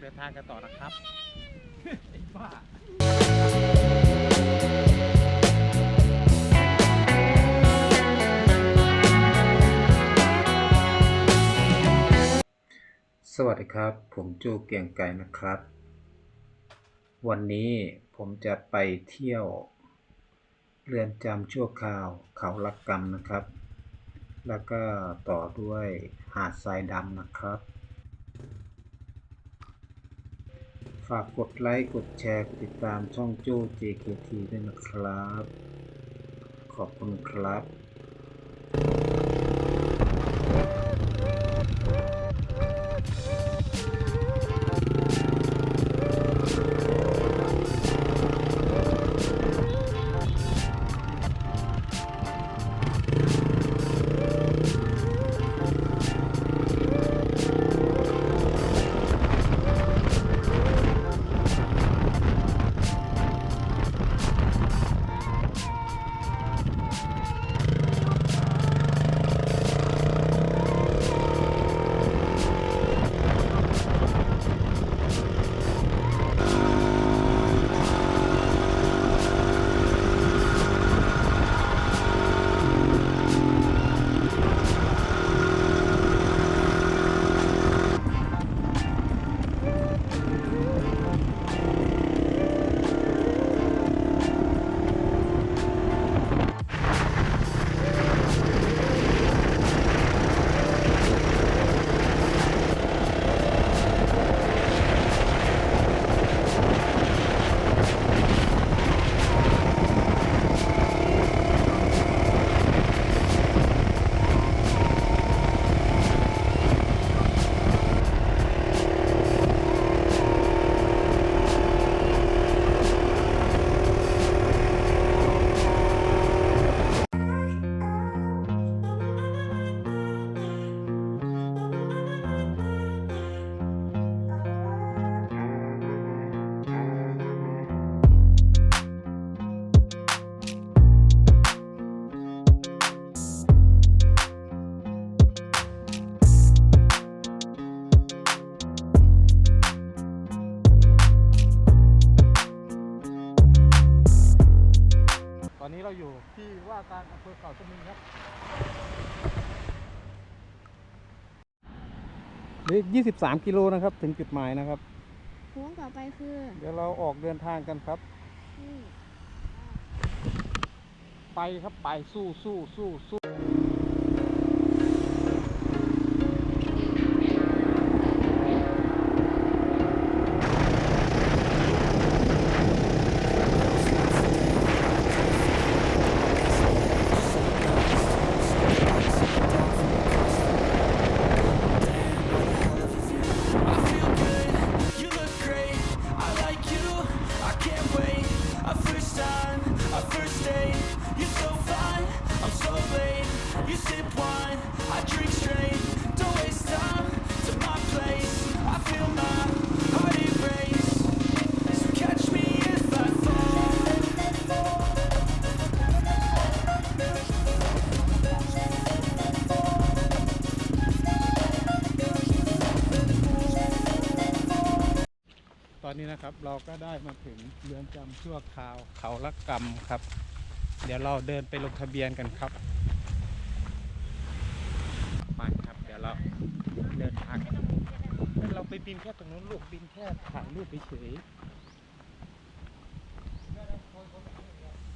ดินทางกันต่อนะครับไอ้บ้าสวัสดีครับผมจูเกียงไก่นะครับ วันนี้ผมจะไปเที่ยวเรือนจำชั่วคราวเขาละกำนะครับ แล้วก็ต่อด้วยหาดทรายดำนะครับ ฝากกดไลค์กดแชร์กดติดตามช่องจู JKT ด้วยนะครับ ขอบคุณครับตอนนี้เราอยู่ที่ว่าการอำเภอเขาสมิงครับเหลือ23 กิโลนะครับถึงจุดหมายนะครับโค้งต่อไปคือเดี๋ยวเราออกเดินทางกันครับไปครับไปสู้ตอนนี้นะครับเราก็ได้มาถึงเรือนจำชั่วคราวเขาละกำครับ เดี๋ยวเราเดินไปลงทะเบียนกันครับไปครับเดี๋ยวเราเดินทางกันเราไปบินแค่ตรงนู้นลูกบินแค่ถ่ายรูปเฉย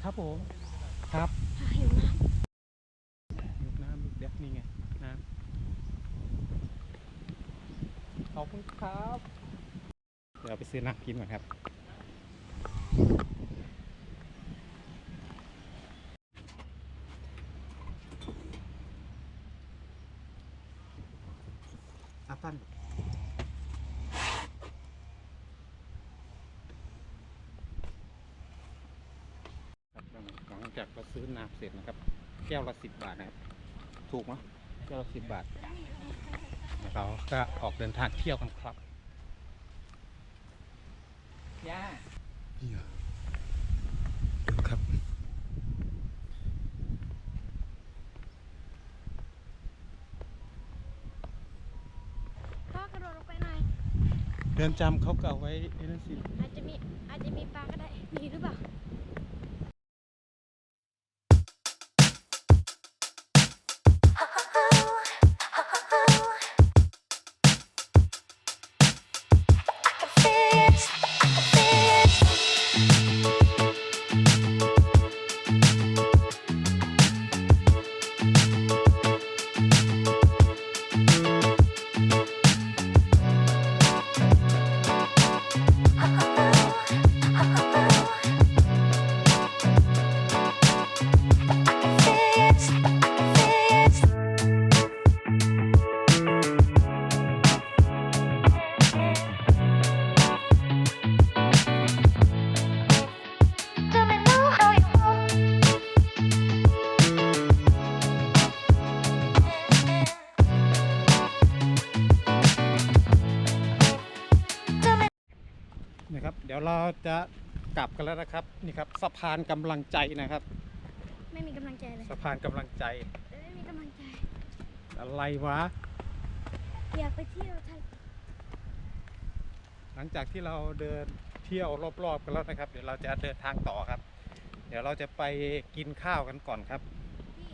ครับผมครับหิวน้น้ำลูกเด็กนี่ไงน้ำขอบคุณครับเดี๋ยวไปซื้อน้ำกินก่อนครับอาปั้นหลังจากเราซื้อน้ำเสร็จนะครับแก้วละ10 บาทนะครับถูกไหมแก้วละ10 บาทเราก็ออกเดินทางเที่ยวกันครับย่าดูครับ ำพ่อกระโดดลงไปหน่อย เดิ รือนจำเขาก็เอาไว้ไอ้นั่นสิ อาจจะมีปลาก็ได้ มีหรือเปล่า นะครับเดี๋ยวเราจะกลับกันแล้วนะครับ นี่ครับสะพานกำลังใจนะครับ ไม่มีกำลังใจเลย สะพานกำลังใจ ไม่มีกำลังใจ อะไรวะ อยากไปเที่ยวทะเล หลังจากที่เราเดินเที่ยวรอบๆกันแล้วนะครับ เดี๋ยวเราจะเดินทางต่อครับ เดี๋ยวเราจะไปกินข้าวกันก่อนครับ พี่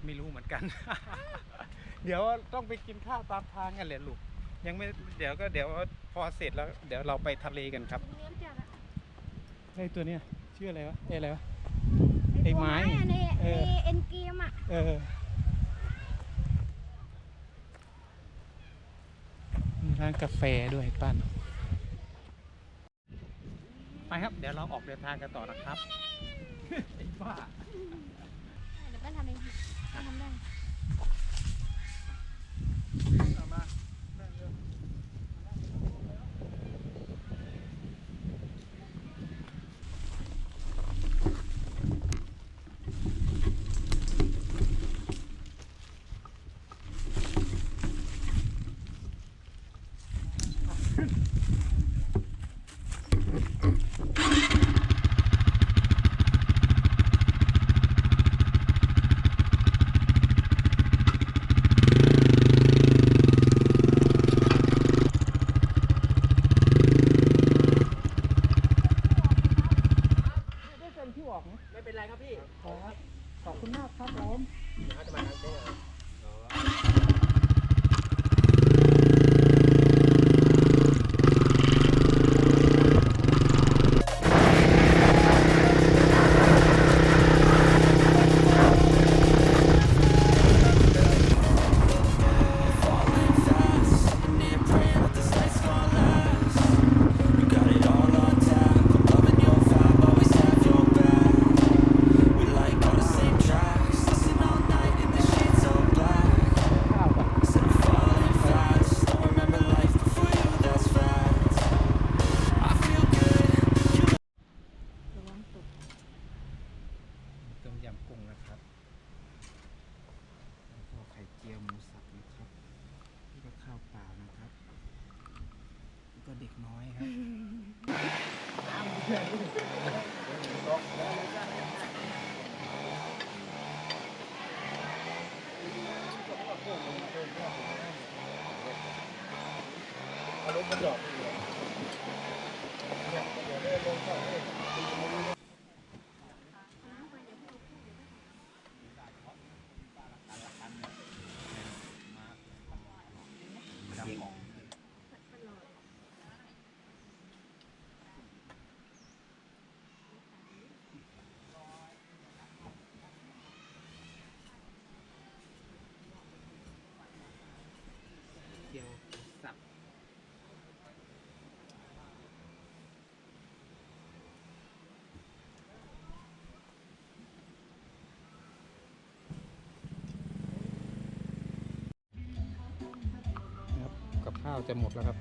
ไม่รู้เหมือนกัน เดี๋ยวต้องไปกินข้าวตามทางกันเลยลูกยังไม่เดี๋ยวพอเสร็จแล้วเดี๋ยวเราไปทะเลกันครับ ตรงนี้รู้จักอะ ไอ้ตัวเนี้ยชื่ออะไรวะอะไรวะ ไอ้ไม้ ตัวอะใน เออ เอ็นเกมอะ มีร้านกาแฟด้วยปั้นไปครับเดี๋ยวเราออกเดินทางกันต่อนะครับ ไอ้บ้า เดี๋ยวป้าทำเองป้าทำได้ เอามานั่งเร็วได้เซ็นที่ออกไหม ไม่เป็นไรครับพี่ ครับขอบคุณมากครับผม เดี๋ยวเขาจะมาทางโต๊ะ ข้าวก่อน ระวังตก ต้มยำกุ้งนะครับแล้วก็ไข่เจียวหมูสับนะครับนี่ก็ข้าวเปล่านะครับนี่ก็เด็กน้อยครับ เจียวสับนะครับกับข้าวจะหมดแล้วครับ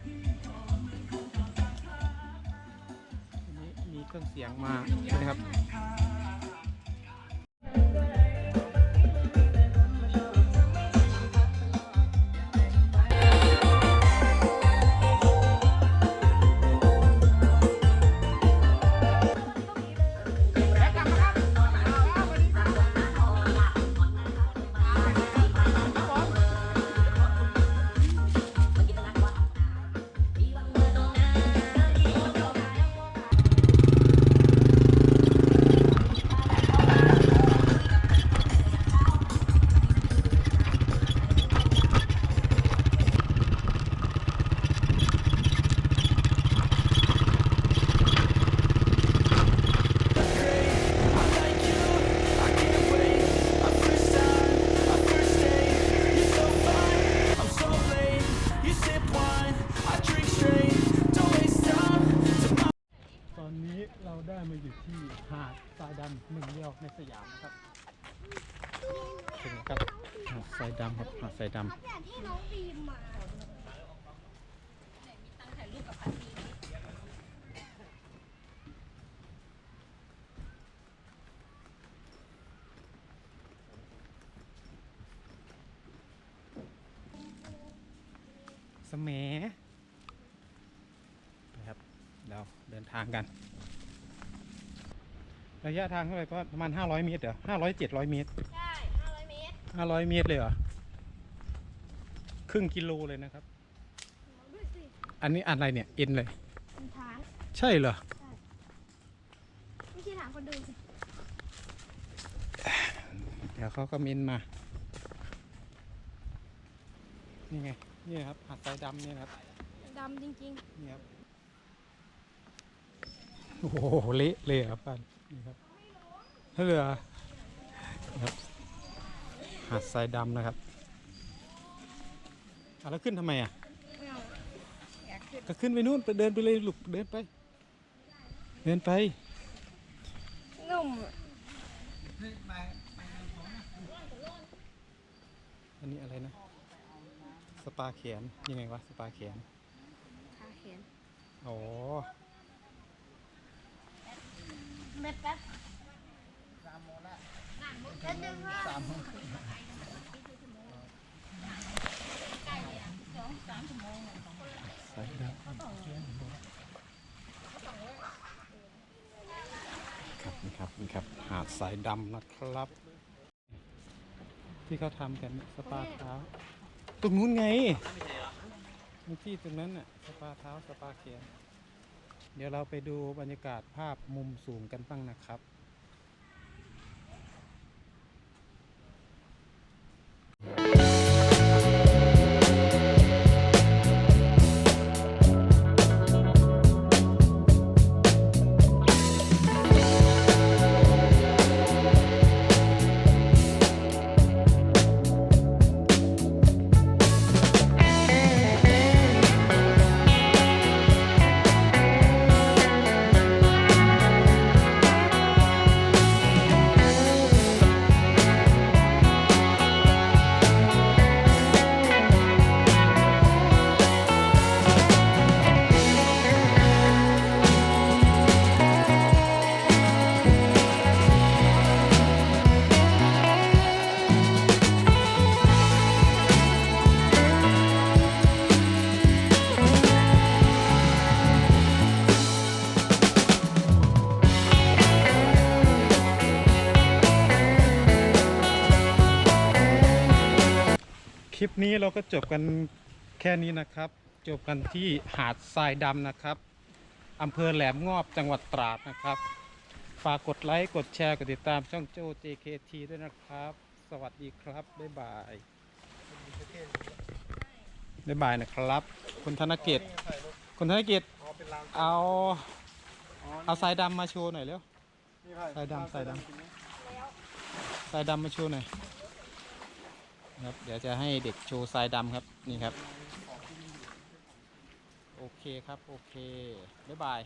อันนี้มีเครื่องเสียงมานะครับ เ เราได้มาอยู่ที่หาดทรายดำหนึ่งเดียวในสยามนะครับถึงครับหาดทรายดำครับหาดทรายดำ เขาแต่ที่น้องบีมมา สมนะครับเราเดินทางกัน ระยะทางเท่าไหร่ก็ประมาณ500 เมตรเหรอ500-700 เมตร ใช่500 เมตร 500 เมตรเลยเหรอ ครึ่งกิโลเลยนะครับ ด้วยสิ อันนี้อะไรเนี่ย เอ็นเลย เป็นฐาน ใช่เหรอ ไม่ใช่ฐานคนเดินสิ เดี๋ยวเขาก็เมนมา นี่ไง นี่ครับ หาดทรายดำนี่นะครับ ดำจริง นี่ครับ โอ้โห เละเลยครับบ้านนี่ครับเรือนี่ครับ หาดทรายดำนะครับแล้วขึ้นทำไมอ่ะ ๆไม่เอาอยากขึ้น ก็ขึ้นไปนู่นไปเดินไปเลยลูกเดินไป เดินไป นุ่ม อันนี้อะไรนะ สปาแขนยังไงวะ สปาแขน ขาแขน อ๋อ เม็ดแป๊บจะดึงว่า สายดำครับนี่ครับหาดสายดำนะครับ ที่เขาทำกันสปาเท้า ตรงนู้นไงมีที่ตรงนั้นน่ะสปาเท้าสปาแขนเดี๋ยวเราไปดูบรรยากาศภาพมุมสูงกันบ้างนะครับ คลิปนี้เราก็จบกันแค่นี้นะครับ จบกันที่หาดทรายดำนะครับอำเภอแหลมงอบจังหวัดตราดนะครับ ฝากกดไลค์กดแชร์กดติดตามช่องโจ้ JKT ด้วยนะครับ สวัสดีครับ บ๊ายบาย บ๊ายบายนะครับ คุณธนกิจ คุณธนกิจ เอาทรายดำมาโชว์หน่อยเร็วทรายดำทรายดำทรายดำมาโชว์หน่อยครับเดี๋ยวจะให้เด็กโชว์ทรายดำครับนี่ครับโอเคครับโอเคบ๊ายบาย